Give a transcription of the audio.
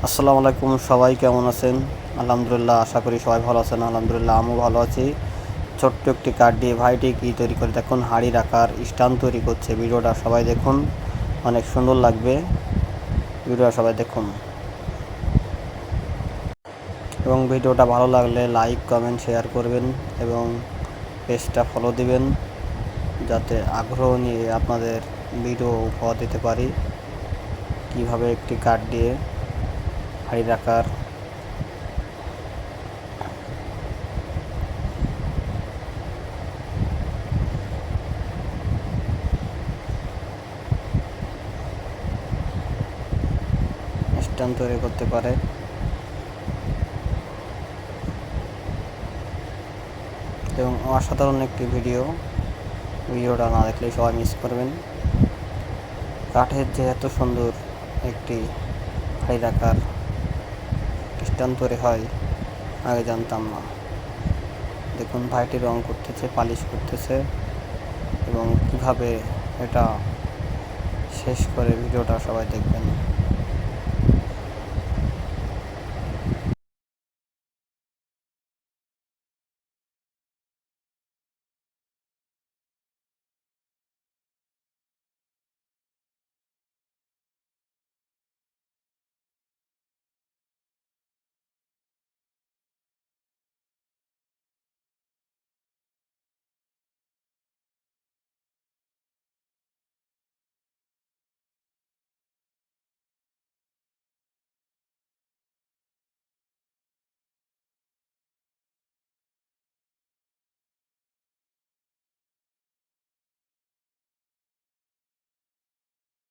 আসসালামু আলাইকুম, সবাই কেমন আছেন? আলহামদুলিল্লাহ, আশা করি সবাই ভালো আছেন। আলহামদুলিল্লাহ, আমিও ভালো আছি। ছোট্ট একটি কাঠ দিয়ে ভাইটি কী তৈরি করে দেখুন, হাঁড়ি রাখার স্ট্যান্ড তৈরি করছে। ভিডিওটা সবাই দেখুন, অনেক সুন্দর লাগবে। ভিডিওটা সবাই দেখুন এবং ভিডিওটা ভালো লাগলে লাইক, কমেন্ট, শেয়ার করবেন এবং পেজটা ফলো দিবেন, যাতে আগ্রহ নিয়ে আপনাদের ভিডিও উপহার দিতে পারি। কিভাবে একটি কাঠ দিয়ে হাঁড়ি রাখার স্ট্যান্ড তৈরি করতে পারে এবং অসাধারণ একটি ভিডিওটা না দেখলে সবাই মিস করবেন। কাঠের যে এত সুন্দর একটি হাঁড়ি রাখার স্ট্যান্ড তৈরি হয় আগে জানতাম না। দেখুন, ভাইটি রং করতেছে, পালিশ করতেছে এবং কিভাবে এটা শেষ করে ভিডিওটা সবাই দেখবেন।